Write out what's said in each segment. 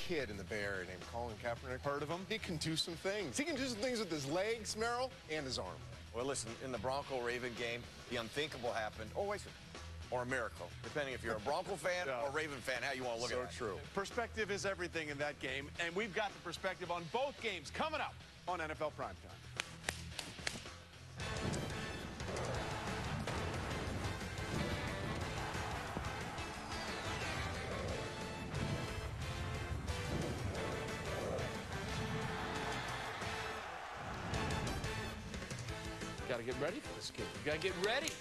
kid in the Bay Area named Colin Kaepernick. Heard of him? He can do some things. He can do some things with his legs, Merrill, and his arm. Well, listen, in the Bronco-Raven game, the unthinkable happened. Oh, wait a second. Or a miracle, depending if you're a Bronco fan or Raven fan, how you want to look at it. So true. Perspective is everything in that game, and we've got the perspective on both games coming up on NFL Primetime. Got to get ready for this game. You got to get ready.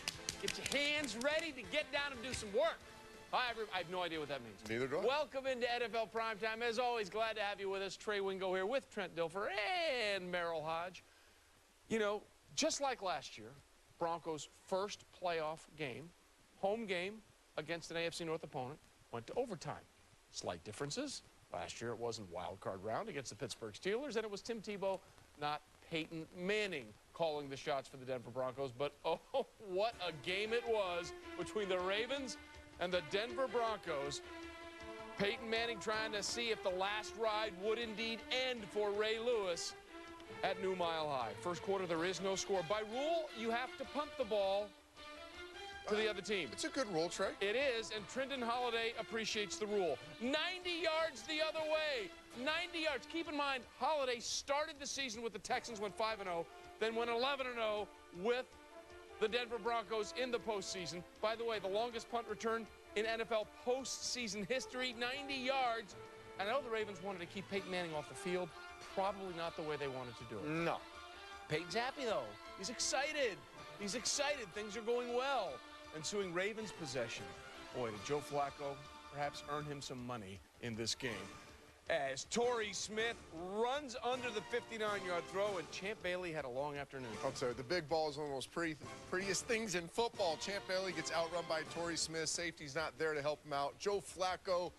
Get your hands ready to get down and do some work. Hi, I have no idea what that means. Neither do I. Welcome into NFL Primetime. As always, glad to have you with us. Trey Wingo here with Trent Dilfer and Merrill Hoge. You know, just like last year, Broncos' first playoff game, home game against an AFC North opponent, went to overtime. Slight differences. Last year it wasn't wild card round against the Pittsburgh Steelers, and it was Tim Tebow, not Peyton Manning, calling the shots for the Denver Broncos. But oh, what a game it was between the Ravens and the Denver Broncos. Peyton Manning trying to see if the last ride would indeed end for Ray Lewis at New Mile High. First quarter, there is no score. By rule, you have to punt the ball to the other team. It's a good rule, Trey. It is, and Trenton Holiday appreciates the rule. 90 yards the other way. 90 yards. Keep in mind, Holiday started the season with the Texans, went 5-0, then went 11-0 with the Denver Broncos in the postseason. By the way, the longest punt return in NFL postseason history, 90 yards. I know the Ravens wanted to keep Peyton Manning off the field. Probably not the way they wanted to do it. No. Peyton's happy, though. He's excited. He's excited. Things are going well. Ensuing Ravens possession. Boy, did Joe Flacco perhaps earn him some money in this game, as Torrey Smith runs under the 59-yard throw, and Champ Bailey had a long afternoon. I'll tell you, the big ball is one of the most prettiest things in football. Champ Bailey gets outrun by Torrey Smith. Safety's not there to help him out. Joe Flacco,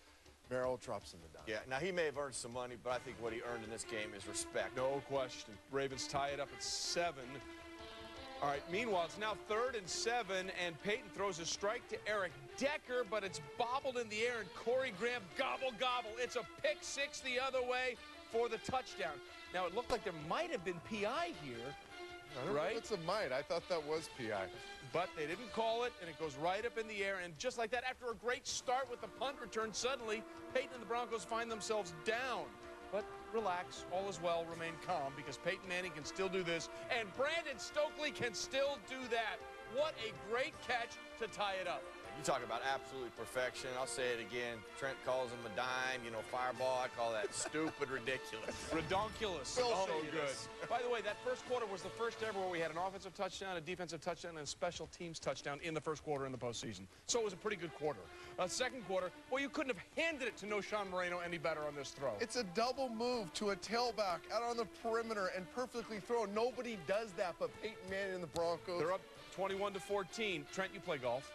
Merrill drops him the dime. Yeah, now he may have earned some money, but I think what he earned in this game is respect. No question. Ravens tie it up at 7. All right, meanwhile, it's now 3rd and 7, and Peyton throws a strike to Eric Decker, but it's bobbled in the air, and Corey Graham gobble. It's a pick six the other way for the touchdown. Now, it looked like there might have been PI here, right? It's a might. I thought that was PI. But they didn't call it, and it goes right up in the air. And just like that, after a great start with the punt return, suddenly Peyton and the Broncos find themselves down. But relax, all is well, remain calm, because Peyton Manning can still do this, and Brandon Stokely can still do that. What a great catch to tie it up. You talk about absolute perfection. I'll say it again. Trent calls him a dime, you know, fireball. I call that stupid, ridiculous. Redonkulous. Oh, so good. By the way, that first quarter was the first ever where we had an offensive touchdown, a defensive touchdown, and a special teams touchdown in the first quarter in the postseason. So it was a pretty good quarter. Second quarter, well, you couldn't have handed it to No. Sean Moreno any better on this throw. It's a double move to a tailback out on the perimeter and perfectly thrown. Nobody does that but Peyton Manning and the Broncos. They're up 21-14. Trent, you play golf.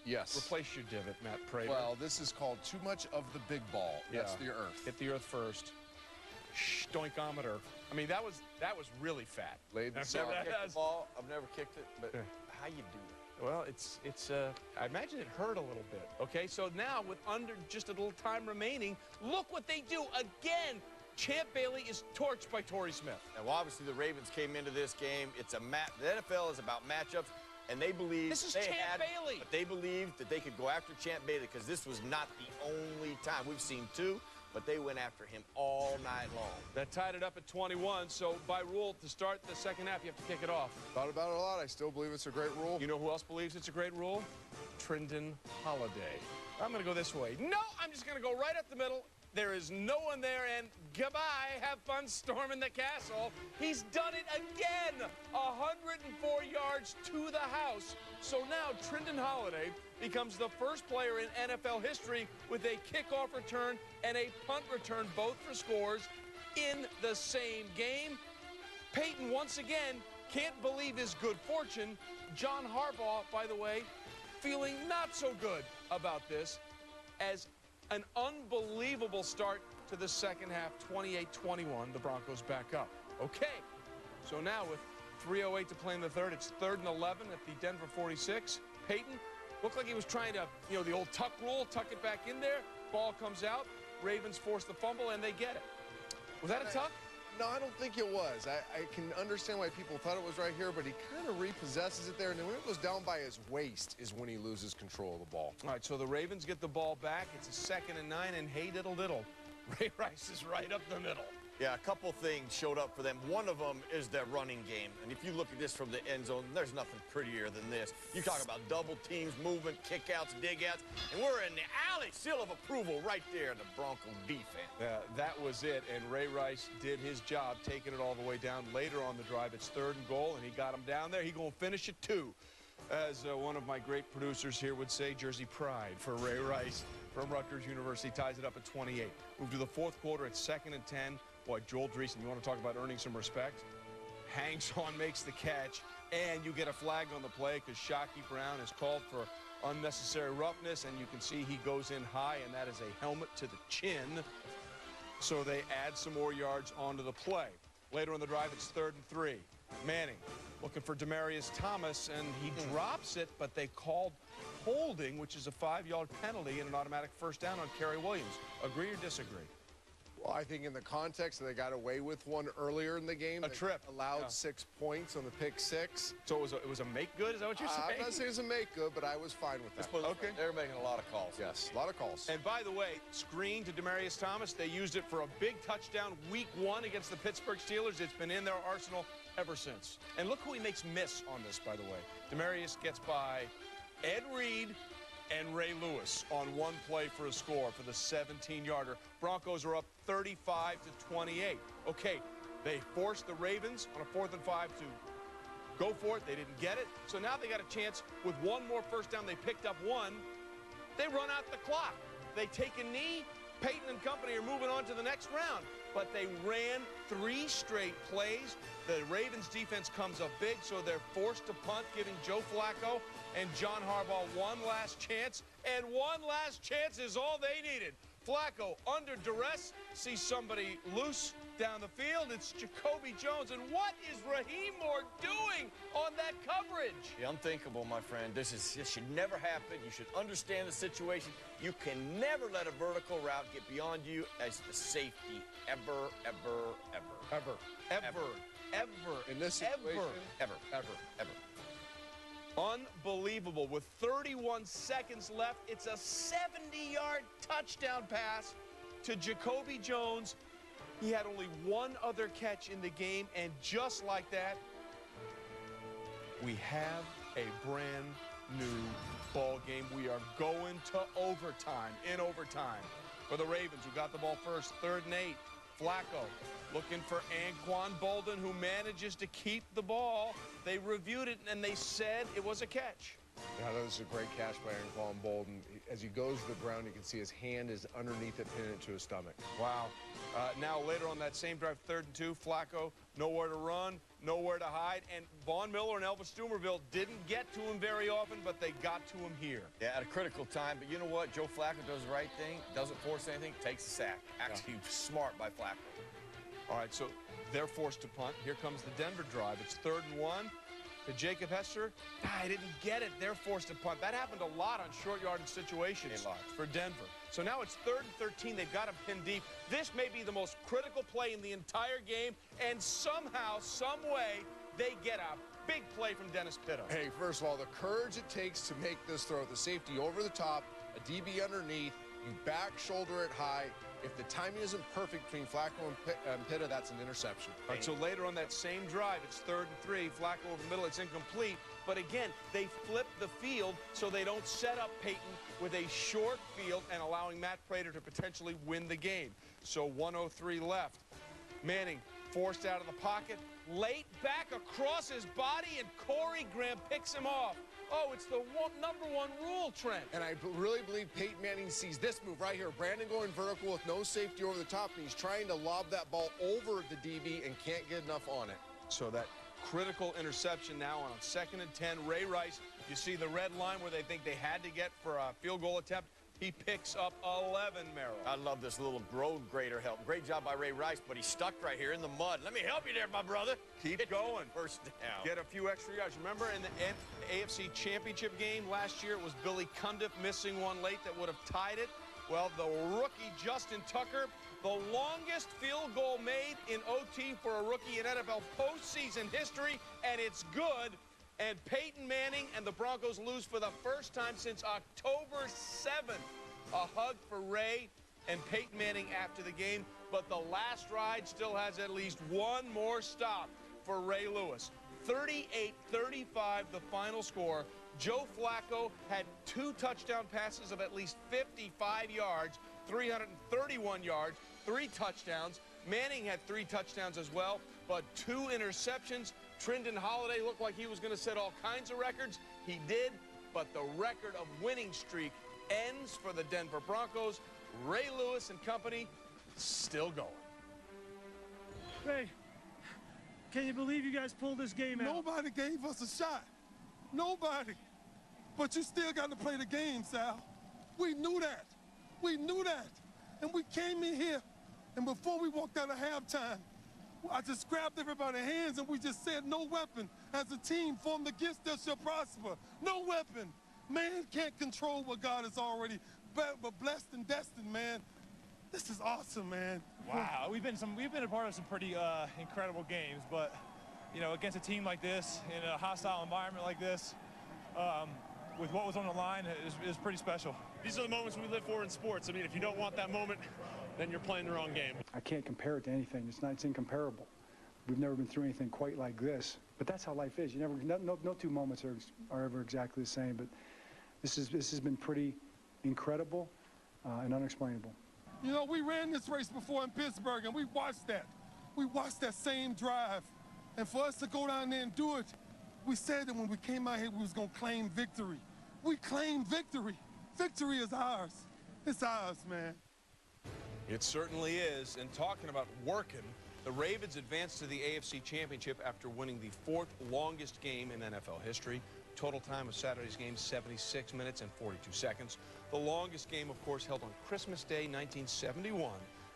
Yes. Replace your divot, Matt Prater. Well, this is called too much of the big ball. That's the earth. Hit the earth first. Stoinkometer. I mean, that was really fat. Laid the I've never kicked the ball. I've never kicked it, but how you do it? Well, it's I imagine it hurt a little bit. Okay, so now with under just a little time remaining, look what they do again. Champ Bailey is torched by Torrey Smith. Now, well, obviously, the Ravens came into this game. The NFL is about matchups. And they believed this is Champ Bailey. But they believed that they could go after Champ Bailey because this was not the only time. We've seen 2, but they went after him all night long. That tied it up at 21. So by rule, to start the second half, you have to kick it off. Thought about it a lot. I still believe it's a great rule. You know who else believes it's a great rule? Trenton Holiday. I'm going to go this way. No, I'm just going to go right up the middle. There is no one there, and goodbye. Have fun storming the castle. He's done it again. 104 yards to the house. So now Trenton Holiday becomes the first player in NFL history with a kickoff return and a punt return, both for scores, in the same game. Peyton, once again, can't believe his good fortune. John Harbaugh, by the way, feeling not so good about this, as an unbelievable start to the second half, 28-21, the Broncos back up. Okay, so now with 3:08 to play in the third, it's 3rd and 11 at the Denver 46. Peyton looked like he was trying to, you know, the old tuck rule, tuck it back in there. Ball comes out. Ravens force the fumble, and they get it. Was that a tough? No, I don't think it was. I can understand why people thought it was right here, but he kind of repossesses it there, and then when it goes down by his waist is when he loses control of the ball. All right, so the Ravens get the ball back. It's a 2nd and 9, and hey, diddle diddle. Ray Rice is right up the middle. Yeah, a couple things showed up for them. One of them is their running game. And if you look at this from the end zone, there's nothing prettier than this. You talk about double teams, movement, kickouts, digouts, and we're in the alley, seal of approval right there, the Bronco defense. Yeah, that was it, and Ray Rice did his job, taking it all the way down. Later on the drive, it's 3rd and goal, and he got him down there. He's going to finish it, too. As one of my great producers here would say, Jersey pride for Ray Rice from Rutgers University ties it up at 28. Move to the 4th quarter at 2nd and 10. Boy, Joel Dreesen, you want to talk about earning some respect? Hangs on, makes the catch, and you get a flag on the play because Shockey Brown is called for unnecessary roughness, and you can see he goes in high, and that is a helmet to the chin. So they add some more yards onto the play. Later on the drive, it's 3rd and 3. Manning looking for Demaryius Thomas, and he drops it, but they called holding, which is a 5-yard penalty and an automatic first down on Kerry Williams. Agree or disagree? Well, I think in the context that they got away with one earlier in the game. A trip. Allowed 6 points on the pick 6. So it was a make good? Is that what you're saying? I'm not saying it's a make good, but I was fine with that. Okay. They're making a lot of calls. Yes, a lot of calls. And by the way, screen to Demaryius Thomas. They used it for a big touchdown week 1 against the Pittsburgh Steelers. It's been in their arsenal ever since. And look who he makes miss on this, by the way. Demaryius gets by Ed Reed and Ray Lewis on one play for a score for the 17-yarder. Broncos are up 35 to 28. Okay, they forced the Ravens on a 4th and 5 to go for it. They didn't get it. So now they got a chance with one more first down. They picked up one. They run out the clock. They take a knee. Peyton and company are moving on to the next round. But they ran 3 straight plays. The Ravens defense comes up big, so they're forced to punt, giving Joe Flacco and John Harbaugh one last chance. And one last chance is all they needed. Flacco, under duress, sees somebody loose down the field. It's Jacoby Jones. And what is Raheem Moore doing on that coverage? The unthinkable, my friend. This should never happen. You should understand the situation. You can never let a vertical route get beyond you as the safety ever. In this situation, ever. Unbelievable. With 31 seconds left, it's a 70-yard touchdown pass to Jacoby Jones. He had only one other catch in the game, and just like that, we have a brand new ball game. We are going to overtime, in overtime. For the Ravens, who got the ball first, 3rd and 8. Flacco looking for Anquan Bolden, who manages to keep the ball. They reviewed it, and they said it was a catch. Yeah, that was a great catch by Anquan Bolden. As he goes to the ground, you can see his hand is underneath it, pinning it to his stomach. Wow. Now, later on that same drive, 3rd and 2, Flacco, nowhere to run, nowhere to hide. And Von Miller and Elvis Stumerville didn't get to him very often, but they got to him here. Yeah, at a critical time. But you know what? Joe Flacco does the right thing, doesn't force anything, takes a sack. Actually, smart by Flacco. All right, so they're forced to punt. Here comes the Denver drive. It's 3rd and 1. To Jacob Hester, I didn't get it. They're forced to punt. That happened a lot on short yardage situations for Denver. So now it's 3rd and 13. They've got him pinned deep. This may be the most critical play in the entire game, and somehow, some way, they get a big play from Dennis Pitta. Hey, first of all, the courage it takes to make this throw, the safety over the top, a DB underneath, you back shoulder it high. If the timing isn't perfect between Flacco and Pitta, that's an interception. All right, so later on that same drive, it's 3rd and 3. Flacco over the middle, it's incomplete. But again, they flip the field so they don't set up Peyton with a short field and allowing Matt Prater to potentially win the game. So 1:03 left. Manning forced out of the pocket, late back across his body, and Corey Graham picks him off. Oh, it's the #1 rule, Trent. And I really believe Peyton Manning sees this move right here. Brandon going vertical with no safety over the top, and he's trying to lob that ball over the DB and can't get enough on it. So that critical interception now on 2nd and 10. Ray Rice, you see the red line where they think they had to get for a field goal attempt. He picks up 11, Merrill. I love this little road grader help. Great job by Ray Rice, but he's stuck right here in the mud. Let me help you there, my brother. Keep going. First down. Get a few extra yards. Remember in the AFC Championship game last year, it was Billy Cundiff missing one late that would have tied it. Well, the rookie Justin Tucker, the longest field goal made in OT for a rookie in NFL postseason history, and it's good. And Peyton Manning and the Broncos lose for the first time since October 7th. A hug for Ray and Peyton Manning after the game, but the last ride still has at least one more stop for Ray Lewis. 38-35, the final score. Joe Flacco had 2 touchdown passes of at least 55 yards, 331 yards, 3 touchdowns. Manning had 3 touchdowns as well, but 2 interceptions. Trent Dilfer looked like he was going to set all kinds of records. He did, but the record of winning streak ends for the Denver Broncos. Ray Lewis and company still going. Ray, can you believe you guys pulled this game out? Nobody gave us a shot. Nobody. But you still got to play the game, Sal. We knew that. We knew that. And we came in here, and before we walked out of halftime, I just grabbed everybody's hands and we just said, no weapon as a team formed against us shall prosper. No weapon. Man can't control what God has already but blessed and destined, man. This is awesome, man. Wow, we've been a part of some pretty incredible games, but you know, against a team like this in a hostile environment like this, with what was on the line, is pretty special. These are the moments we live for in sports. I mean, if you don't want that moment, then you're playing the wrong game. I can't compare it to anything. It's incomparable. We've never been through anything quite like this. But that's how life is. You never, no 2 moments are ever exactly the same. But this has been pretty incredible and unexplainable. You know, we ran this race before in Pittsburgh, and we watched that. We watched that same drive. And for us to go down there and do it, we said that when we came out here, we was going to claim victory. We claimed victory. Victory is ours. It's ours, man. It certainly is. And talking about working, the Ravens advanced to the AFC Championship after winning the 4th longest game in NFL history. Total time of Saturday's game, 76 minutes and 42 seconds. The longest game, of course, held on Christmas Day, 1971,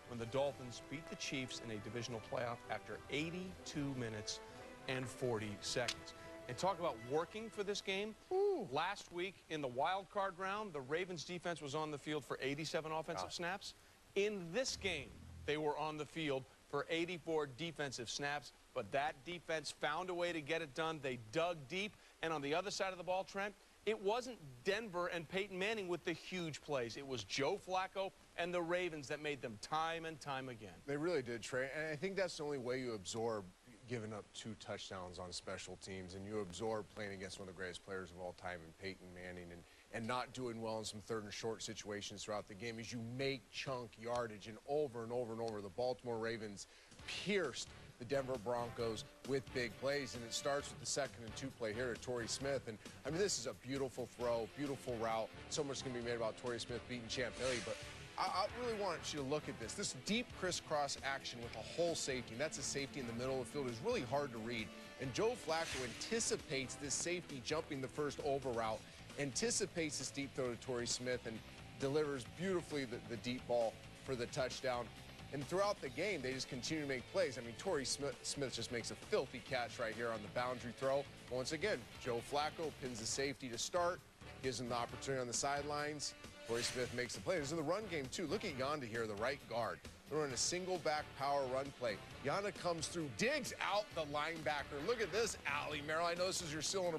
when the Dolphins beat the Chiefs in a divisional playoff after 82 minutes and 40 seconds. And talk about working for this game. Ooh. Last week in the wild card round, the Ravens defense was on the field for 87 offensive snaps. In this game, they were on the field for 84 defensive snaps, but that defense found a way to get it done. They dug deep, and on the other side of the ball, Trent, it wasn't Denver and Peyton Manning with the huge plays. It was Joe Flacco and the Ravens that made them time and time again. They really did, Trey, and I think that's the only way you absorb giving up 2 touchdowns on special teams, and you absorb playing against one of the greatest players of all time in Peyton Manning and not doing well in some 3rd and short situations throughout the game as you make chunk yardage, and over and over and over the Baltimore Ravens pierced the Denver Broncos with big plays, and it starts with the 2nd and 2 play here at Torrey Smith. And I mean, this is a beautiful throw, beautiful route. So much can be made about Torrey Smith beating Champ Bailey, but I really want you to look at this. This deep crisscross action with a whole safety, and that's a safety in the middle of the field, is really hard to read. And Joe Flacco anticipates this safety jumping the first over route, anticipates this deep throw to Torrey Smith, and delivers beautifully the deep ball for the touchdown. And throughout the game, they just continue to make plays. I mean, Torrey Smith just makes a filthy catch right here on the boundary throw. Once again, Joe Flacco pins the safety to start, gives him the opportunity on the sidelines. Torrey Smith makes the play. There's in the run game, too. Look at Yanda here, the right guard. They're running a single back power run play. Yanda comes through, digs out the linebacker. Look at this alley, Merrill. I know this is your seal of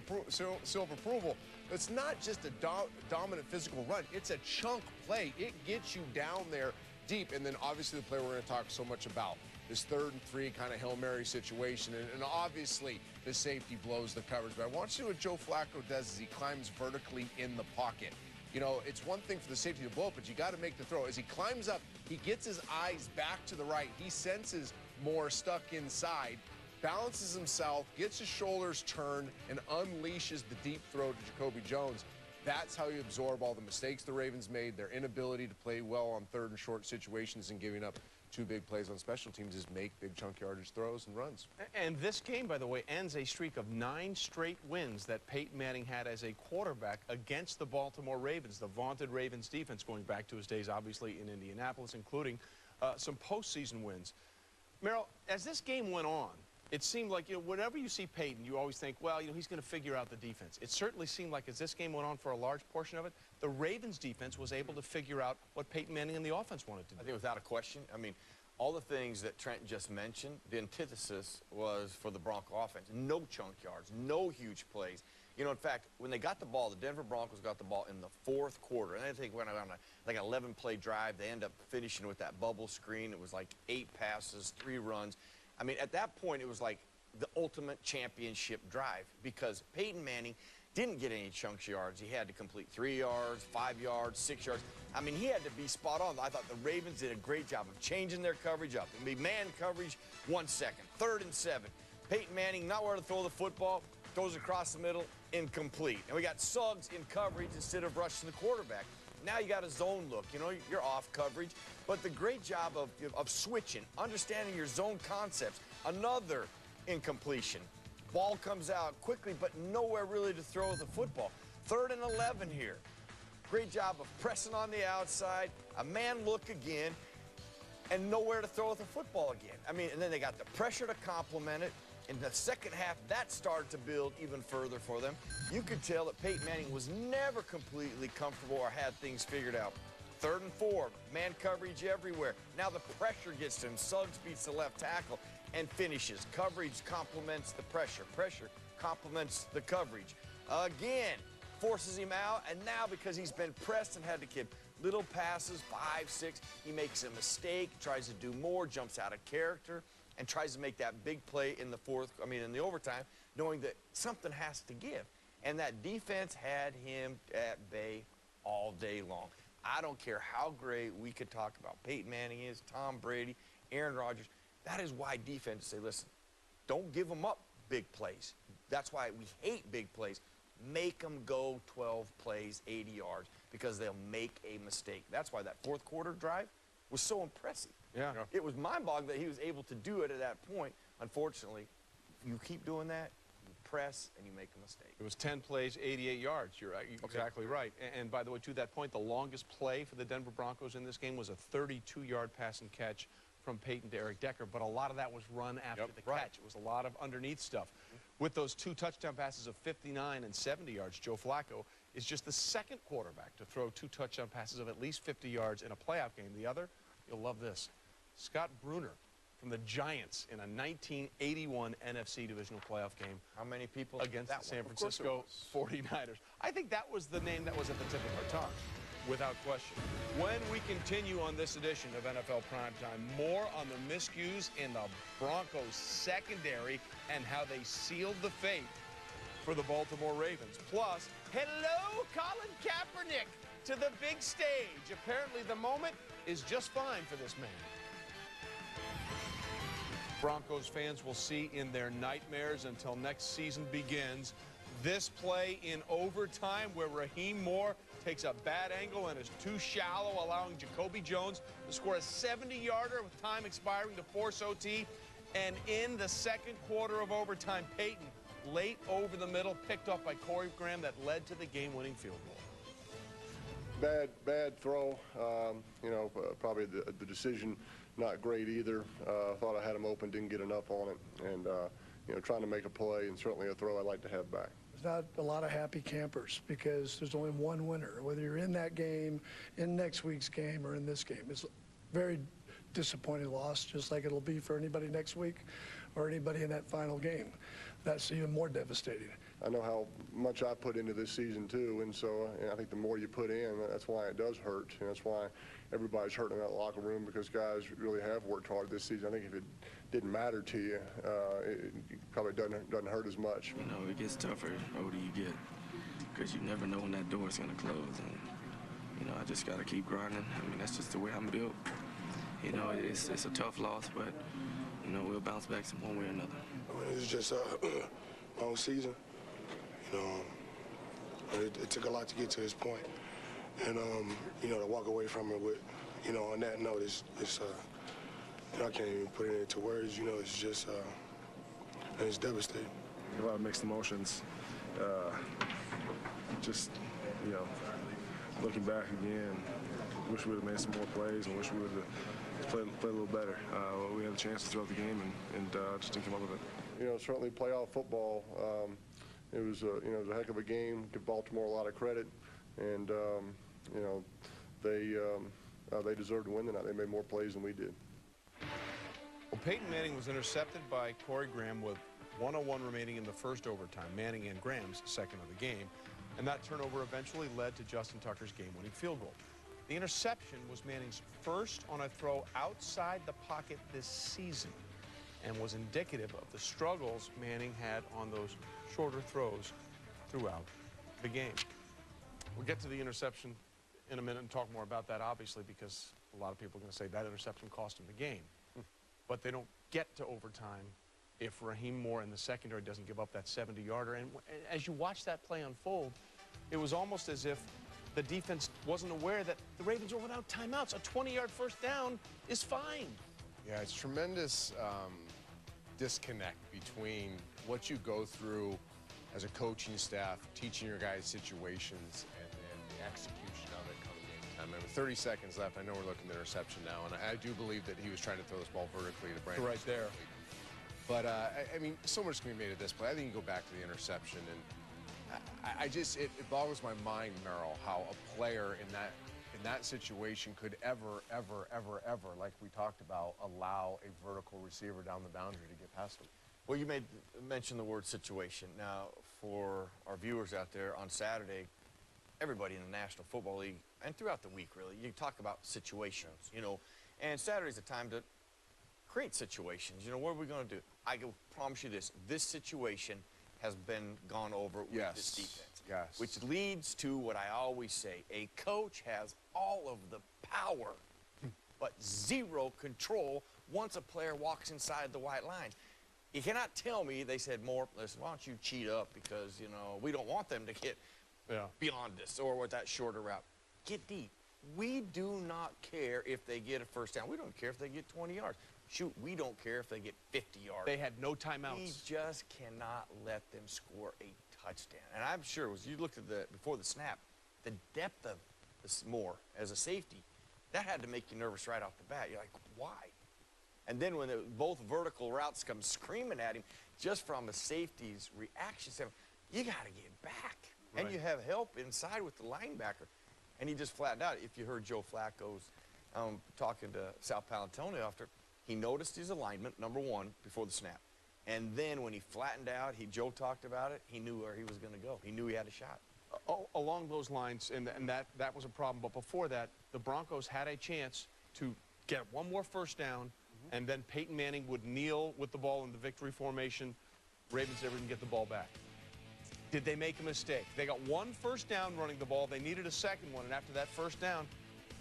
approval. But it's not just a dominant physical run. It's a chunk play. It gets you down there deep. And then obviously the play we're going to talk so much about, this 3rd and 3 kind of Hail Mary situation. And obviously the safety blows the coverage. But I want you to see what Joe Flacco does as he climbs vertically in the pocket. You know, it's one thing for the safety to blow up, but you got to make the throw. As he climbs up, he gets his eyes back to the right. He senses more stuck inside, balances himself, gets his shoulders turned, and unleashes the deep throw to Jacoby Jones. That's how you absorb all the mistakes the Ravens made, their inability to play well on 3rd and short situations and giving up 2 big plays on special teams is make big chunk yardage throws and runs. And this game, by the way, ends a streak of 9 straight wins that Peyton Manning had as a quarterback against the Baltimore Ravens, the vaunted Ravens defense going back to his days, obviously, in Indianapolis, including some postseason wins. Merrill, as this game went on, It seemed like, whenever you see Peyton, you always think, well, he's going to figure out the defense. It certainly seemed like as this game went on for a large portion of it, the Ravens defense was able to figure out what Peyton Manning and the offense wanted to do. I think without a question. I mean, all the things that Trent just mentioned, the antithesis was for the Bronco offense. No chunk yards, no huge plays. In fact, when they got the ball, the Denver Broncos got the ball in the fourth quarter. And I think went on like an 11-play drive. They end up finishing with that bubble screen. It was like 8 passes, 3 runs. I mean, at that point, it was like the ultimate championship drive because Peyton Manning didn't get any chunk yards. He had to complete 3 yards, 5 yards, 6 yards. I mean, he had to be spot on. I thought the Ravens did a great job of changing their coverage up. It'd be man coverage, 1 second, 3rd and 7. Peyton Manning, not where to throw the football, throws across the middle, incomplete. And we got Suggs in coverage instead of rushing the quarterback. Now you got a zone look, you're off coverage. But the great job of switching, understanding your zone concepts, another incompletion. Ball comes out quickly, but nowhere really to throw the football. 3rd and 11 here. Great job of pressing on the outside, a man look again, and nowhere to throw the football again. I mean, and then they got the pressure to complement it. In the second half, that started to build even further for them. You could tell that Peyton Manning was never completely comfortable or had things figured out. 3rd and 4, man coverage everywhere. Now the pressure gets to him. Suggs beats the left tackle and finishes. Coverage complements the pressure. Pressure complements the coverage. Again, forces him out, and now because he's been pressed and had to give little passes, 5, 6, he makes a mistake, tries to do more, jumps out of character, and tries to make that big play in the overtime, knowing that something has to give. And that defense had him at bay all day long. I don't care how great we could talk about Peyton Manning is, Tom Brady, Aaron Rodgers. That is why defenses say, listen, don't give them up big plays. That's why we hate big plays. Make them go 12 plays, 80 yards, because they'll make a mistake. That's why that fourth quarter drive was so impressive. Yeah. It was mind-boggling that he was able to do it at that point. Unfortunately, you keep doing that, you press, and you make a mistake. It was 10 plays, 88 yards. You're exactly right. And by the way, to that point, the longest play for the Denver Broncos in this game was a 32-yard pass and catch from Peyton to Eric Decker, but a lot of that was run after the catch. It was a lot of underneath stuff. With those 2 touchdown passes of 59 and 70 yards, Joe Flacco is just the second quarterback to throw 2 touchdown passes of at least 50 yards in a playoff game. The other, you'll love this, Scott Bruner from the Giants in a 1981 NFC Divisional Playoff game. How many people against the San Francisco 49ers? I think that was the name that was at the tip of our tongue, without question. When we continue on this edition of NFL Primetime, more on the miscues in the Broncos secondary and how they sealed the fate for the Baltimore Ravens. Plus, hello, Colin Kaepernick to the big stage. Apparently the moment is just fine for this man. Broncos fans will see in their nightmares until next season begins this play in overtime where Raheem Moore takes a bad angle and is too shallow, allowing Jacoby Jones to score a 70-yarder with time expiring to force OT. And in the second quarter of overtime, Peyton, late over the middle, picked up by Corey Graham, that led to the game-winning field goal. Bad throw. Probably the decision not great either. Thought I had him open, didn't get enough on it, and trying to make a play and certainly a throw I'd like to have back. There's not a lot of happy campers because there's only one winner, whether you're in that game, in next week's game, or in this game. It's a very disappointing loss, just like it'll be for anybody next week or anybody in that final game. That's even more devastating. I know how much I put into this season too, and so I think the more you put in, that's why it does hurt, and that's why everybody's hurting in that locker room, because guys really have worked hard this season. I think if it didn't matter to you, it probably doesn't hurt as much. It gets tougher the older you get, because you never know when that door is going to close, and I just got to keep grinding. I mean, that's just the way I'm built. It's a tough loss, but we'll bounce back one way or another. It's just a long season. It took a lot to get to this point, and to walk away from it with, on that note, it's I can't even put it into words. It's just it's devastating. A lot of mixed emotions. Looking back again, wish we would have made some more plays, and wish we would have play a little better. We had a chance throughout the game and just didn't come up with it. You know, certainly playoff football. It was a heck of a game. Give Baltimore a lot of credit, and you know, they deserved to win tonight. They made more plays than we did. Well, Peyton Manning was intercepted by Corey Graham with 1:01 remaining in the first overtime. Manning and Graham's second of the game. And that turnover eventually led to Justin Tucker's game-winning field goal. The interception was Manning's first on a throw outside the pocket this season and was indicative of the struggles Manning had on those shorter throws throughout the game. We'll get to the interception in a minute and talk more about that, obviously, because a lot of people are going to say that interception cost him the game. But they don't get to overtime if Raheem Moore in the secondary doesn't give up that 70-yarder. And as you watch that play unfold, it was almost as if the defense wasn't aware that the Ravens were without timeouts. A 20-yard first down is fine. Yeah, it's tremendous disconnect between what you go through as a coaching staff, teaching your guys situations, and then the execution of it come game time. I mean, 30 seconds left. I know we're looking at the interception now, and I do believe that he was trying to throw this ball vertically to Brandon. Right there. But, I mean, so much can be made of this play. I think you go back to the interception, and it boggles my mind, Merrill, how a player in that situation could ever, like we talked about, allow a vertical receiver down the boundary to get past him. Well, you mention the word situation. Now, for our viewers out there on Saturday, everybody in the National Football League, and throughout the week, really, you talk about situations, you know, and Saturday's a time to create situations. You know, what are we going to do? I can promise you this situation has been gone over with this defense. Yes. Which leads to what I always say, a coach has all of the power, but zero control once a player walks inside the white line. You cannot tell me, they said, Moore, listen, why don't you cheat up because, you know, we don't want them to get beyond this or with that shorter route. Get deep. We do not care if they get a first down. We don't care if they get 20 yards. Shoot, we don't care if they get 50 yards. They had no timeouts. We just cannot let them score a touchdown. And I'm sure, as you looked at before the snap, the depth of this Moore as a safety, that had to make you nervous right off the bat. You're like, why? And then when both vertical routes come screaming at him, just from a safety's reaction, you got to get back. Right. And you have help inside with the linebacker. And he just flattened out. If you heard Joe Flacco's talking to Sal Paolantonio after, he noticed his alignment, number one, before the snap. And then when he flattened out, Joe talked about it, he knew where he was going to go. He knew he had a shot. Along those lines, and that was a problem. But before that, the Broncos had a chance to get one more first down, and then Peyton Manning would kneel with the ball in the victory formation. Ravens never even get the ball back. Did they make a mistake? They got one first down running the ball. They needed a second one, and after that first down,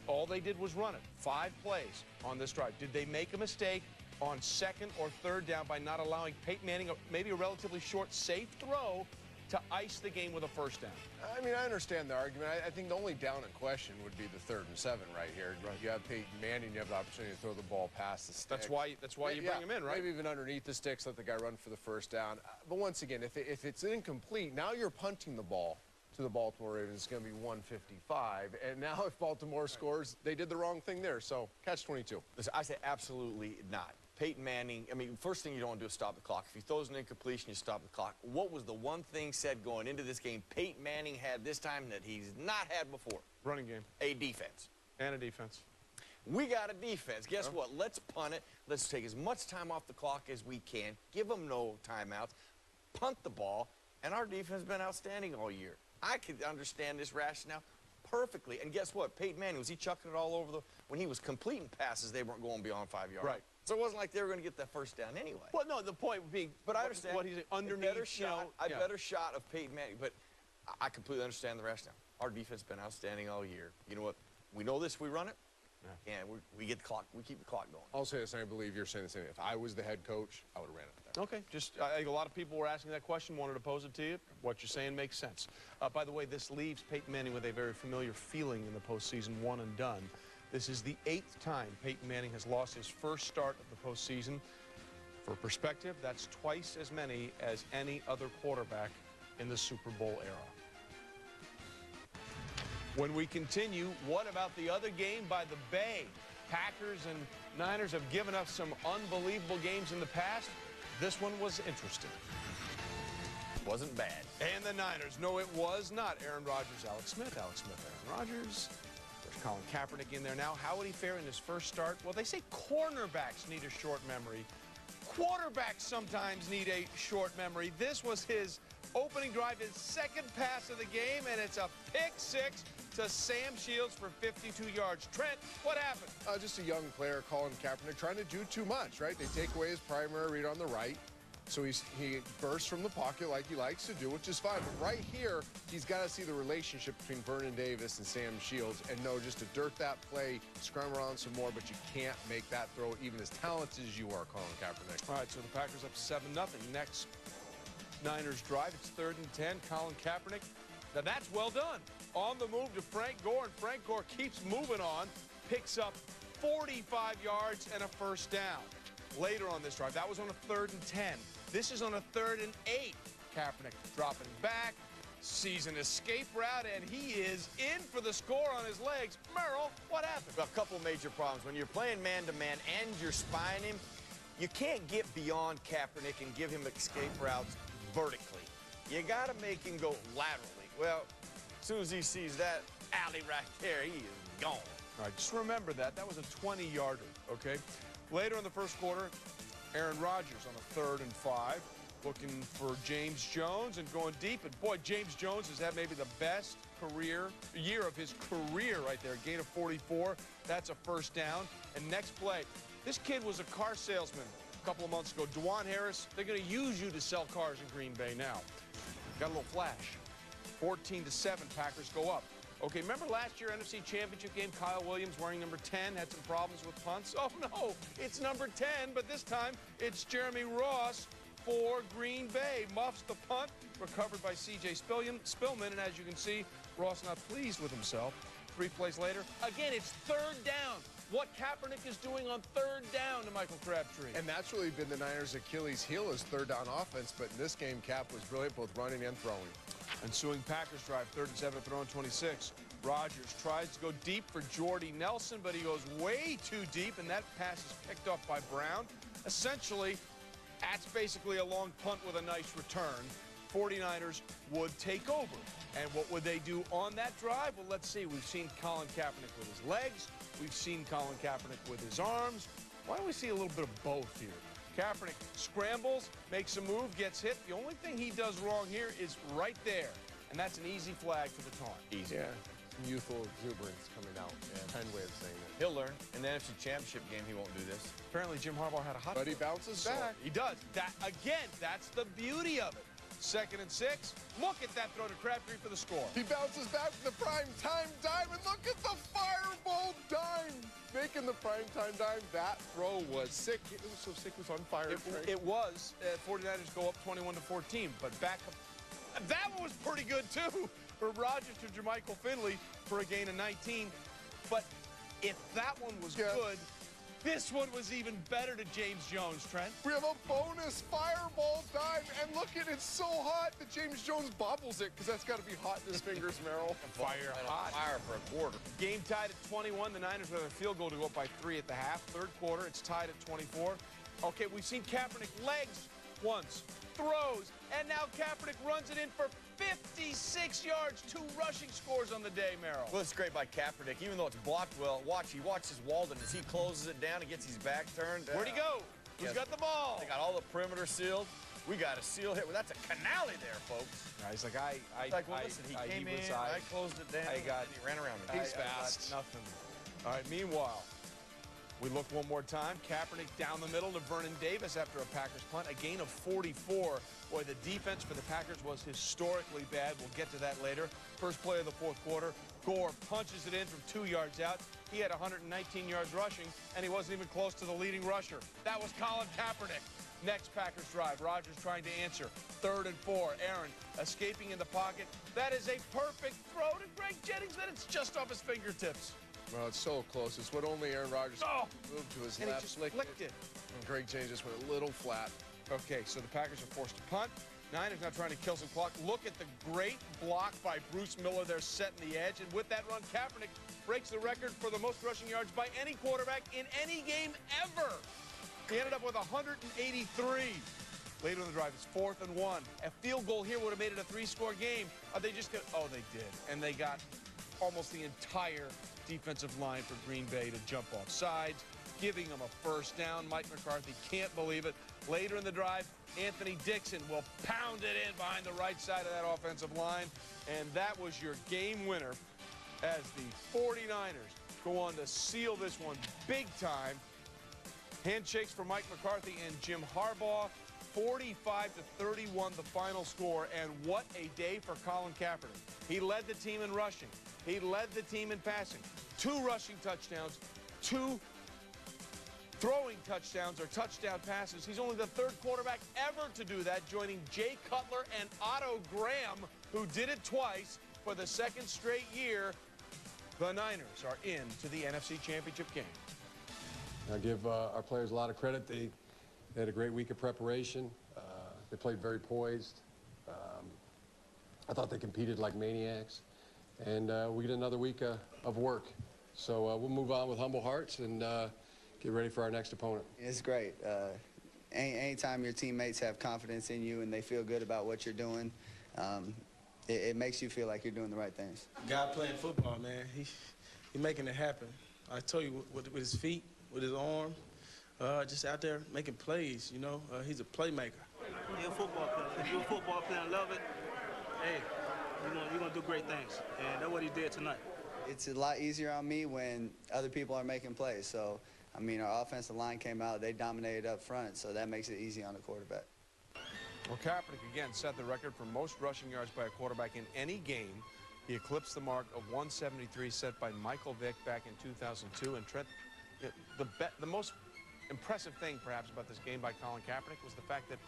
all they did was run it. 5 plays on this drive. Did they make a mistake on second or third down by not allowing Peyton Manning maybe a relatively short, safe throw to ice the game with a first down? I mean, I understand the argument. I think the only down in question would be the 3rd and 7 right here. Right. You have Peyton Manning, you have the opportunity to throw the ball past the sticks. That's why you bring him in, right? Maybe even underneath the sticks, let the guy run for the first down. But once again, if it's incomplete, now you're punting the ball to the Baltimore Ravens. It's going to be 155. And now if Baltimore scores, they did the wrong thing there. So catch-22. Listen, I say absolutely not. Peyton Manning, I mean, first thing you don't want to do is stop the clock. If he throws an incompletion, you stop the clock. What was the one thing said going into this game Peyton Manning had this time that he's not had before? Running game. A defense. And a defense. We got a defense. Guess what? Let's punt it. Let's take as much time off the clock as we can. Give them no timeouts. Punt the ball. And our defense has been outstanding all year. I could understand this rationale perfectly. And guess what? Peyton Manning, was he chucking it all over when he was completing passes, they weren't going beyond 5 yards. Right. So it wasn't like they were going to get that first down anyway. Well, no, the point being, but I understand what he's underneath. A better shot of Peyton Manning, but I completely understand the rationale. Our defense has been outstanding all year. You know what? We know this. We run it. Yeah. And we get the clock. We keep the clock going. I'll say this, and I believe you're saying the same. If I was the head coach, I would have ran it there. Okay. I think a lot of people were asking that question, wanted to pose it to you. What you're saying makes sense. By the way, this leaves Peyton Manning with a very familiar feeling in the postseason, one and done. This is the 8th time Peyton Manning has lost his first start of the postseason. For perspective, that's twice as many as any other quarterback in the Super Bowl era. When we continue, what about the other game by the Bay? Packers and Niners have given us some unbelievable games in the past. This one was interesting. Wasn't bad. And the Niners, no, it was not. Aaron Rodgers, Alex Smith, Aaron Rodgers. There's Colin Kaepernick in there now. How would he fare in his first start? Well, they say cornerbacks need a short memory. Quarterbacks sometimes need a short memory. This was his opening drive, his second pass of the game, and it's a pick six to Sam Shields for 52 yards. Trent, what happened? Just a young player, Colin Kaepernick, trying to do too much, right? They take away his primary read on the right. So he bursts from the pocket like he likes to do, which is fine. But right here, he's got to see the relationship between Vernon Davis and Sam Shields and know just to dirt that play, scrum around some more, but you can't make that throw even as talented as you are, Colin Kaepernick. All right, so the Packers up 7-0. Next Niners drive, it's 3rd and 10. Colin Kaepernick. Now that's well done. On the move to Frank Gore, and Frank Gore keeps moving on, picks up 45 yards and a first down. Later on this drive, that was on a 3rd and 10. This is on a 3rd and 8. Kaepernick dropping back, sees an escape route, and he is in for the score on his legs. Merrill, what happened? A couple major problems. When you're playing man-to-man and you're spying him, you can't get beyond Kaepernick and give him escape routes vertically. You got to make him go laterally. Well, as soon as he sees that alley right there, he is gone. All right, just remember that. That was a 20-yarder, okay? Later in the first quarter, Aaron Rodgers on a 3rd and 5, looking for James Jones and going deep. And boy, James Jones has had maybe the best year of his career right there. Gain of 44. That's a first down. And next play, this kid was a car salesman a couple of months ago. DeJuan Harris, they're going to use you to sell cars in Green Bay now. Got a little flash. 14-7, Packers go up. Okay, remember last year NFC Championship game, Kyle Williams wearing number 10 had some problems with punts? Oh no, it's number 10, but this time it's Jeremy Ross for Green Bay. Muffs the punt, recovered by C.J. Spillman, and as you can see, Ross not pleased with himself. 3 plays later, again, it's 3rd down. What Kaepernick is doing on 3rd down to Michael Crabtree. And that's really been the Niners' Achilles heel is 3rd down offense, but in this game, Cap was brilliant both running and throwing. Ensuing Packers drive, 3rd and 7, throwing 26. Rodgers tries to go deep for Jordy Nelson, but he goes way too deep, and that pass is picked up by Brown. Essentially, that's basically a long punt with a nice return. 49ers would take over. And what would they do on that drive? Well, let's see. We've seen Colin Kaepernick with his legs. We've seen Colin Kaepernick with his arms. Why don't we see a little bit of both here? Kaepernick scrambles, makes a move, gets hit. The only thing he does wrong here is right there, and that's an easy flag for the taunt. Easy. Yeah. Youthful exuberance coming out. Yeah. Kind way of saying it. He'll learn. In the NFC Championship game, he won't do this. Apparently, Jim Harbaugh had a hot But he bounces back. He does. That again, that's the beauty of it. 2nd and 6. Look at that throw to Crabtree for the score. He bounces back to the primetime dime, and look at the fireball dime. Making the primetime dime. That throw was sick. It was so sick, it was on fire. It was. 49ers go up 21-14, but back up. That one was pretty good, too, for Rodgers to Jermichael Finley for a gain of 19. But if that one was good, this one was even better to James Jones, Trent. We have a bonus fireball dime, and look at it, it's so hot that James Jones bobbles it, because that's got to be hot in his fingers, Merrill. Fire hot. Fire for a quarter. Game tied at 21. The Niners have a field goal to go up by 3 at the half. 3rd quarter, it's tied at 24. Okay, we've seen Kaepernick legs once, throws, and now Kaepernick runs it in for 56 yards, 2 rushing scores on the day, Merrill. Well, it's great by Kaepernick. Even though it's blocked well, he watches Walden as he closes it down and gets his back turned. Where'd he go? Who's got the ball? They got all the perimeter sealed. We got a seal hit. Well, that's a canally there, folks. Yeah, he's like, listen, he came in, I closed it down, and he ran around me. He's fast. Nothing. All right, meanwhile, we look one more time. Kaepernick down the middle to Vernon Davis after a Packers punt. A gain of 44. Boy, the defense for the Packers was historically bad. We'll get to that later. First play of the 4th quarter. Gore punches it in from 2 yards out. He had 119 yards rushing, and he wasn't even close to the leading rusher. That was Colin Kaepernick. Next Packers drive. Rodgers trying to answer. 3rd and 4. Aaron escaping in the pocket. That is a perfect throw to Greg Jennings, and it's just off his fingertips. Well, it's so close. It's what only Aaron Rodgers moved to his and left. He just flicked it. And Greg Jennings just went a little flat. Okay, so the Packers are forced to punt. Niners now trying to kill some clock. Look at the great block by Bruce Miller there setting the edge. And with that run, Kaepernick breaks the record for the most rushing yards by any quarterback in any game ever. He ended up with 183. Later in the drive, it's 4th and 1. A field goal here would have made it a 3-score game. Are they just going to... Oh, they did. And they got almost the entire defensive line for Green Bay to jump off sides, giving them a first down. Mike McCarthy can't believe it. Later in the drive, Anthony Dixon will pound it in behind the right side of that offensive line. And that was your game winner as the 49ers go on to seal this one big time. Handshakes for Mike McCarthy and Jim Harbaugh. 45-31 the final score, and what a day for Colin Kaepernick. He led the team in rushing. He led the team in passing. 2 rushing touchdowns, 2 throwing touchdowns or touchdown passes. He's only the 3rd quarterback ever to do that, joining Jay Cutler and Otto Graham, who did it twice for the 2nd straight year. The Niners are into the NFC Championship game. I give our players a lot of credit. They had a great week of preparation. They played very poised. I thought they competed like maniacs. And we get another week of work. So we'll move on with humble hearts and get ready for our next opponent. It's great. Anytime your teammates have confidence in you and they feel good about what you're doing, it makes you feel like you're doing the right things. Guy playing football, man. He's making it happen. I told you, with his feet, with his arm, just out there making plays, you know. He's a playmaker. You're a football player. If you're a football player and love it, hey, you're going to do great things. And that's what he did tonight. It's a lot easier on me when other people are making plays. So, I mean, our offensive line came out. They dominated up front, so that makes it easy on the quarterback. Well, Kaepernick again set the record for most rushing yards by a quarterback in any game. He eclipsed the mark of 173 set by Michael Vick back in 2002. And Trent, the most impressive thing, perhaps, about this game by Colin Kaepernick was the fact that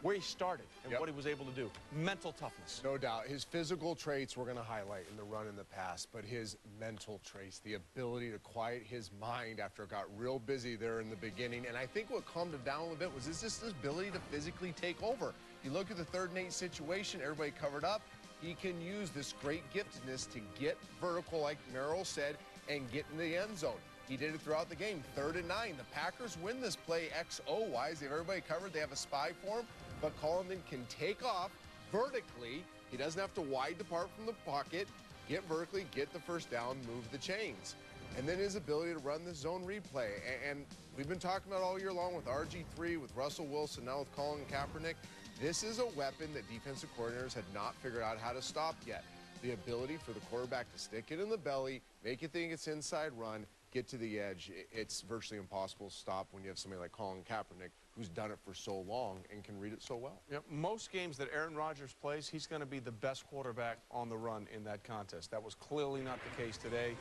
where he started and what he was able to do. Mental toughness. No doubt. His physical traits we're going to highlight in the run in the pass, but his mental traits, the ability to quiet his mind after it got real busy there in the beginning. And I think what calmed him down a little bit was his ability to physically take over. You look at the 3rd and 8 situation, everybody covered up. He can use this great giftedness to get vertical, like Merrill said, and get in the end zone. He did it throughout the game. 3rd and 9. The Packers win this play XO-wise. They have everybody covered. They have a spy for him. But Coleman can take off vertically. He doesn't have to wide depart from the pocket, get vertically, get the first down, move the chains. And then his ability to run the zone replay. And we've been talking about all year long with RG3, with Russell Wilson, now with Colin Kaepernick. This is a weapon that defensive coordinators had not figured out how to stop yet. The ability for the quarterback to stick it in the belly, make you think it's inside run, get to the edge. It's virtually impossible to stop when you have somebody like Colin Kaepernick who's done it for so long and can read it so well. Yep. Most games that Aaron Rodgers plays, he's going to be the best quarterback on the run in that contest. That was clearly not the case today.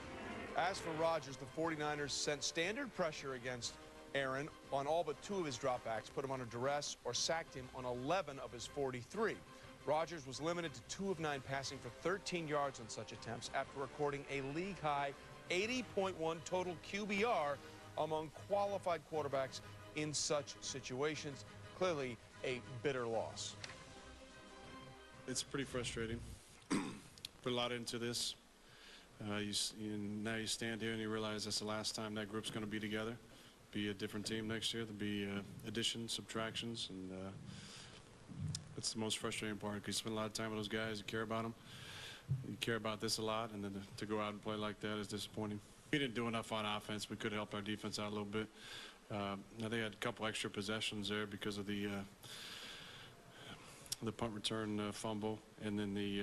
As for Rodgers, the 49ers sent standard pressure against Aaron on all but 2 of his dropbacks, put him under duress, or sacked him on 11 of his 43. Rodgers was limited to 2 of 9 passing for 13 yards on such attempts after recording a league-high 80.1 total QBR among qualified quarterbacks in such situations. Clearly a bitter loss. It's pretty frustrating. Put a lot into this. Now you stand here and you realize that's the last time that group's going to be together. Be a different team next year. There'll be additions, subtractions, and it's the most frustrating part because you spend a lot of time with those guys. You care about them. You care about this a lot, and then to go out and play like that is disappointing. We didn't do enough on offense. We could help our defense out a little bit. Now they had a couple extra possessions there because of the punt return fumble and then the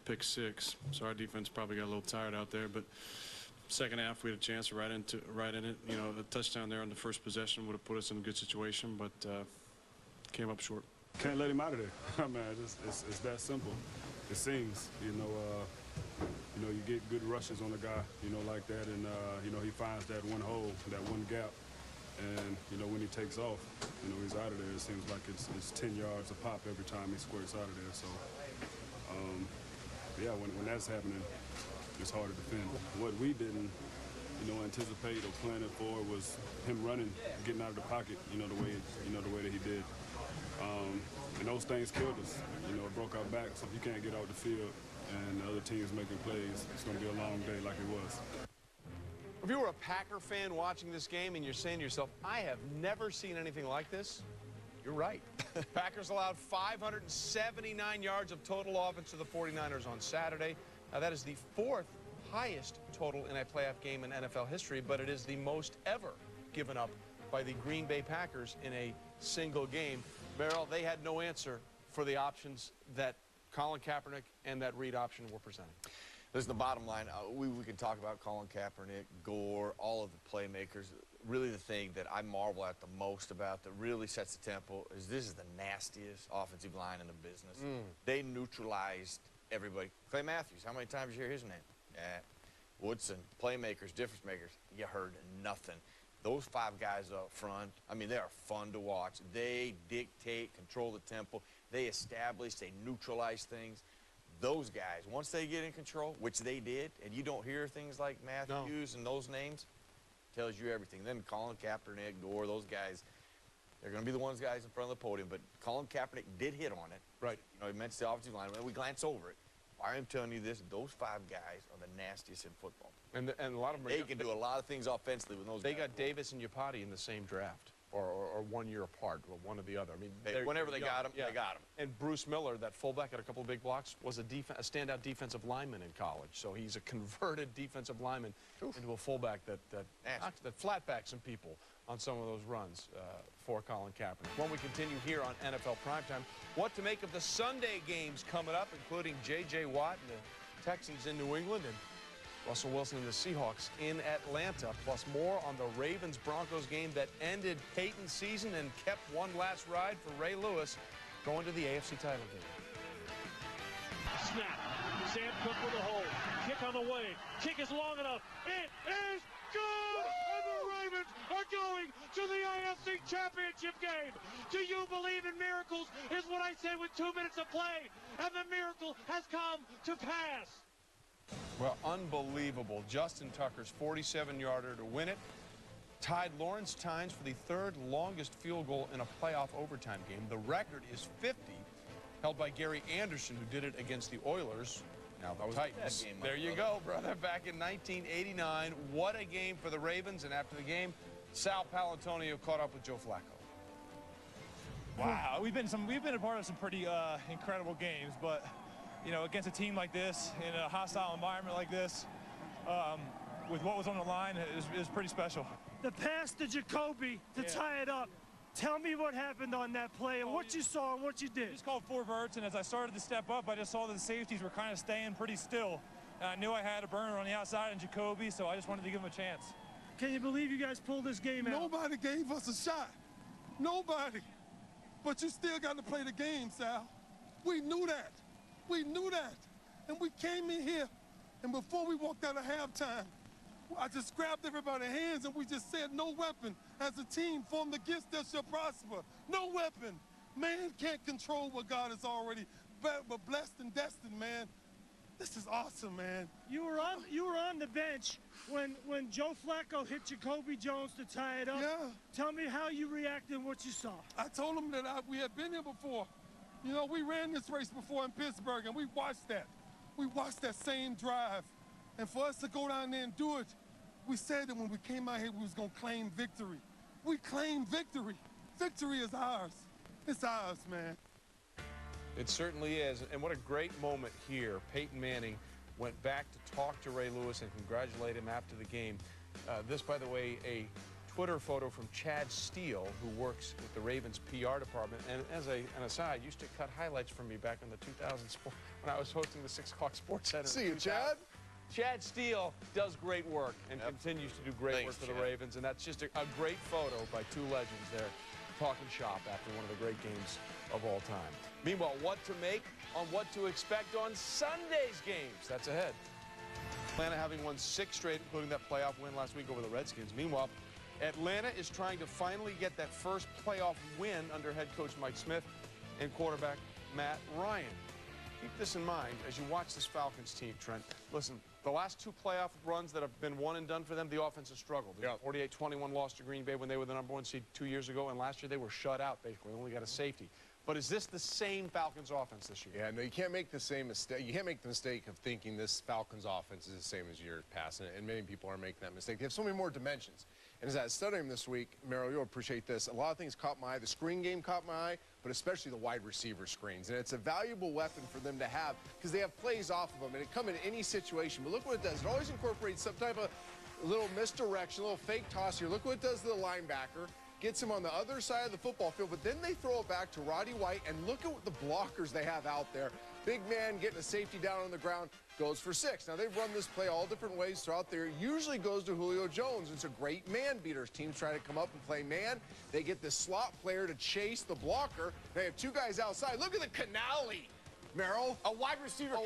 pick 6. So our defense probably got a little tired out there. But second half we had a chance right in it. You know, a touchdown there on the first possession would have put us in a good situation, but came up short. Can't let him out of there. I mean, it's that simple. It seems, you know, you get good rushes on a guy, you know, like that, and you know, he finds that one hole, that one gap, and you know, when he takes off, you know, he's out of there. It seems like it's 10 yards a pop every time he squirts out of there. So, yeah, when that's happening, it's hard to defend. What we didn't, you know, anticipate or plan it for was him running, getting out of the pocket, you know, the way that he did. And those things killed us. You know, it broke our backs. If you can't get out the field and the other team's making plays, it's going to be a long day like it was. If you were a Packer fan watching this game and you're saying to yourself, I have never seen anything like this, you're right. Packers allowed 579 yards of total offense to the 49ers on Saturday. Now, that is the 4th highest total in a playoff game in NFL history, but it is the most ever given up by the Green Bay Packers in a single game. Merrill, they had no answer for the options that Colin Kaepernick and that read option were presenting. Listen, the bottom line, we can talk about Colin Kaepernick, Gore, all of the playmakers. Really the thing that I marvel at the most about that really sets the tempo is this is the nastiest offensive line in the business. They neutralized everybody. Clay Matthews, how many times did you hear his name? Woodson, playmakers, difference makers, you heard nothing. Those 5 guys up front, I mean, they are fun to watch. They dictate, control the tempo. They establish, they neutralize things. Those guys, once they get in control, which they did, and you don't hear things like Matthews and those names, tells you everything. Then Colin Kaepernick, Gore, those guys, they're going to be the guys in front of the podium. But Colin Kaepernick did hit on it. Right. You know, he mentioned the offensive line. We glance over it. I am telling you this, those 5 guys are the nastiest in football. And a lot of them they can do a lot of things offensively with those guys. They got Davis and Yapati in the same draft. Or 1 year apart, or one or the other. I mean, whenever they got him, they got him. And Bruce Miller, that fullback at a couple of big blocks, was a standout defensive lineman in college. So he's a converted defensive lineman into a fullback that flatbacks some people on some of those runs for Colin Kaepernick. When we continue here on NFL Primetime, what to make of the Sunday games coming up, including J.J. Watt and the Texans in New England, and Russell Wilson and the Seahawks in Atlanta, plus more on the Ravens-Broncos game that ended Peyton's season and kept one last ride for Ray Lewis going to the AFC title game. Snap. Sam Cook with a hold. Kick on the way. Kick is long enough. It is good! And the Ravens are going to the AFC Championship game. Do you believe in miracles is what I said with 2 minutes of play. And the miracle has come to pass. Well, unbelievable. Justin Tucker's 47-yarder to win it. Tied Lawrence Tynes for the 3rd longest field goal in a playoff overtime game. The record is 50, held by Gary Anderson, who did it against the Oilers. Now the Titans. There you go, brother. Back in 1989. What a game for the Ravens. And after the game, Sal Palantonio caught up with Joe Flacco. Wow, we've been a part of some pretty incredible games, but you know, against a team like this, in a hostile environment like this, with what was on the line, it was pretty special. The pass to Jacoby to tie it up. Tell me what happened on that play and what you saw and what you did. Just called 4 verts, and as I started to step up, I just saw that the safeties were kind of staying pretty still. And I knew I had a burner on the outside in Jacoby, so I just wanted to give him a chance. Can you believe you guys pulled this game out? Nobody gave us a shot. Nobody. But you still got to play the game, Sal. We knew that. We knew that. And we came in here, and before we walked out of halftime, I just grabbed everybody's hands and we just said, no weapon as a team formed against us shall prosper. No weapon. Man can't control what God has already but blessed and destined, man. This is awesome, man. You were on the bench when Joe Flacco hit Jacoby Jones to tie it up. Yeah. Tell me how you reacted and what you saw. I told him that we had been here before. You know, we ran this race before in Pittsburgh, and we watched that. We watched that same drive. And for us to go down there and do it, we said that when we came out here, we was going to claim victory. We claimed victory. Victory is ours. It's ours, man. It certainly is. And what a great moment here. Peyton Manning went back to talk to Ray Lewis and congratulate him after the game. This, by the way, a Twitter photo from Chad Steele, who works with the Ravens PR department, and as an aside, used to cut highlights for me back in the 2000s when I was hosting the 6 o'clock Sports Center. See you, Chad. Chad Steele does great work and continues to do great work for the Ravens, and that's just a great photo by 2 legends there talking shop after one of the great games of all time. Meanwhile, what to make on what to expect on Sunday's games. That's ahead. Atlanta having won 6 straight, including that playoff win last week over the Redskins. Meanwhile, Atlanta is trying to finally get that first playoff win under head coach Mike Smith and quarterback Matt Ryan. Keep this in mind as you watch this Falcons team, Trent. Listen, the last 2 playoff runs that have been one and done for them, the offense has struggled. The 48-21 loss to Green Bay when they were the #1 seed 2 years ago, and last year they were shut out, basically. Only got a safety. But is this the same Falcons offense this year? Yeah, no, you can't make the same mistake. You can't make the mistake of thinking this Falcons offense is the same as years past, and many people are making that mistake. They have so many more dimensions. And as I was studying this week, Merrill, you'll appreciate this. A lot of things caught my eye. The screen game caught my eye, but especially the wide receiver screens. And it's a valuable weapon for them to have because they have plays off of them, and it come in any situation. But look what it does. It always incorporates some type of little misdirection, a little fake toss here. Look what it does to the linebacker. Gets him on the other side of the football field, but then they throw it back to Roddy White, and look at what the blockers they have out there. Big man getting a safety down on the ground, goes for 6. Now, they've run this play all different ways throughout there. It usually goes to Julio Jones. It's a great man beater. Teams try to come up and play man. They get this slot player to chase the blocker. They have 2 guys outside. Look at the Canale. Merrill, a wide receiver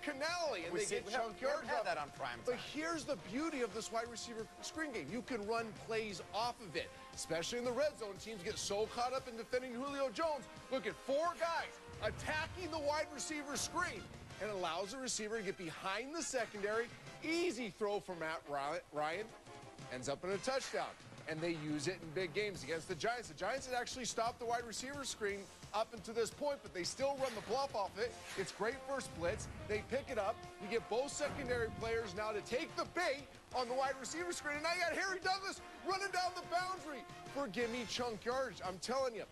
Canale, and they get chunk yards had that on prime time. But here's the beauty of this wide receiver screen game. You can run plays off of it, especially in the red zone. Teams get so caught up in defending Julio Jones. Look at 4 guys attacking the wide receiver screen, and allows the receiver to get behind the secondary. Easy throw for Matt Ryan, ends up in a touchdown. And they use it in big games against the Giants. The Giants had actually stopped the wide receiver screen up until this point, but they still run the bluff off it. It's great first blitz. They pick it up. You get both secondary players now to take the bait on the wide receiver screen. And now you got Harry Douglas running down the boundary for gimme chunk yardage. I'm telling you,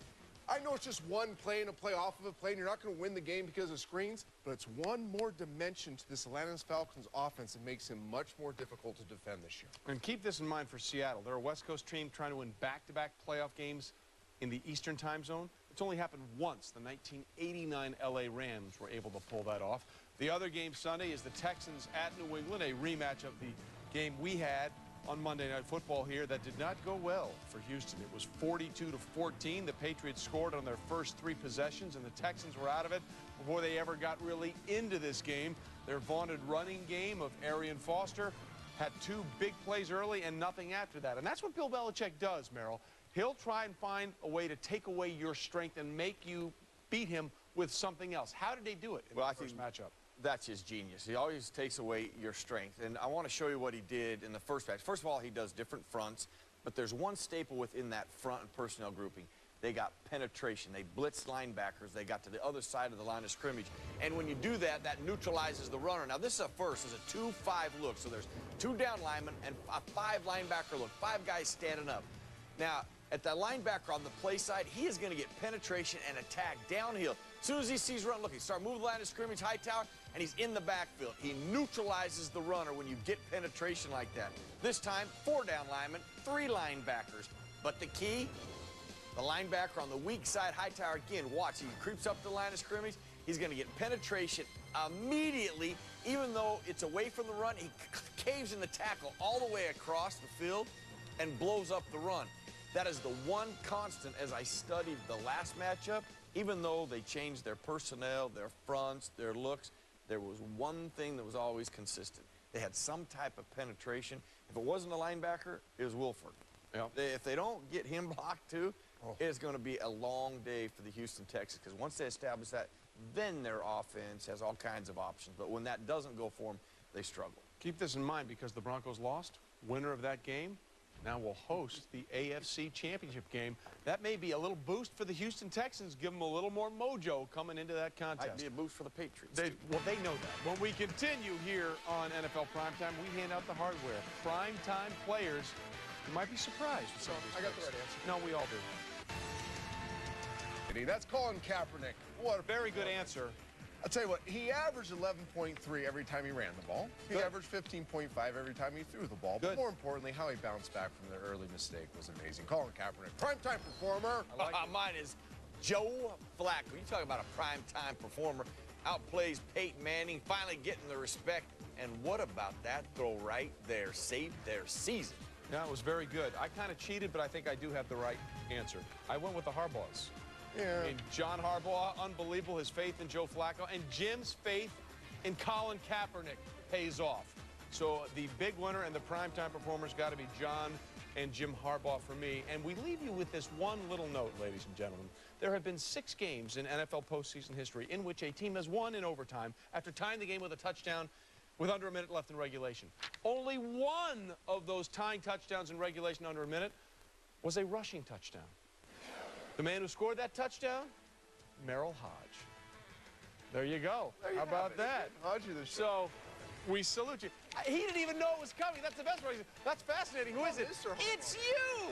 I know it's just one play and a play off of a play, and you're not going to win the game because of screens, but it's one more dimension to this Atlanta Falcons offense that makes him much more difficult to defend this year. And keep this in mind for Seattle. They're a West Coast team trying to win back-to-back playoff games in the Eastern time zone. It's only happened once. The 1989 LA Rams were able to pull that off. The other game Sunday is the Texans at New England, a rematch of the game we had on Monday Night Football here that did not go well for Houston. It was 42-14. The Patriots scored on their first 3 possessions, and the Texans were out of it before they ever got really into this game. Their vaunted running game of Arian Foster had 2 big plays early and nothing after that. And that's what Bill Belichick does, Merrill. He'll try and find a way to take away your strength and make you beat him with something else. How did they do it in the first matchup? That's his genius. He always takes away your strength. And I want to show you what he did in the first match. First of all, he does different fronts, but there's one staple within that front and personnel grouping. They got penetration. They blitzed linebackers. They got to the other side of the line of scrimmage. And when you do that, that neutralizes the runner. Now, this is a first. It's a 2-5 look. So there's 2 down linemen and a 5 linebacker look. 5 guys standing up. Now, at the linebacker on the play side, he is going to get penetration and attack downhill. As soon as he sees run, look, he starts moving the line of scrimmage, high tower, and he's in the backfield. He neutralizes the runner when you get penetration like that. This time, 4 down linemen, 3 linebackers. But the key, the linebacker on the weak side, high tower, again, watch. He creeps up the line of scrimmage. He's going to get penetration immediately. Even though it's away from the run, he caves in the tackle all the way across the field and blows up the run. That is the one constant as I studied the last matchup. Even though they changed their personnel, their fronts, their looks, there was one thing that was always consistent. They had some type of penetration. If it wasn't a linebacker, it was Wilford. Yep. If they don't get him blocked too, it's going to be a long day for the Houston Texans, because once they establish that, then their offense has all kinds of options. But when that doesn't go for them, they struggle. Keep this in mind, because the Broncos lost. Winner of that game now will host the AFC Championship game. That may be a little boost for the Houston Texans, give them a little more mojo coming into that contest. Might be a boost for the Patriots. Well, they know that. When we continue here on NFL Primetime, we hand out the hardware. Primetime players, you might be surprised with some of these I got the picks. right answer. No, we all do. That's Colin Kaepernick. What a very good answer. I'll tell you what, he averaged 11.3 every time he ran the ball. He averaged 15.5 every time he threw the ball. But more importantly, how he bounced back from the early mistake was amazing. Colin Kaepernick, primetime performer. I like mine is Joe Flacco. You talk about a primetime performer. Outplays Peyton Manning, finally getting the respect. And what about that throw right there? Saved their season. Yeah, it was very good. I kind of cheated, but I think I do have the right answer. I went with the Harbaughs. Yeah. I mean, John Harbaugh, unbelievable, his faith in Joe Flacco, and Jim's faith in Colin Kaepernick pays off. So the big winner and the primetime performer's got to be John and Jim Harbaugh for me. And we leave you with this one little note, ladies and gentlemen. There have been 6 games in NFL postseason history in which a team has won in overtime after tying the game with a touchdown with under a minute left in regulation. Only one of those tying touchdowns in regulation under a minute was a rushing touchdown. The man who scored that touchdown, Merrill Hoge. There you go. How about that? So, we salute you. He didn't even know it was coming. That's the best part. That's fascinating. Who is it? It's you!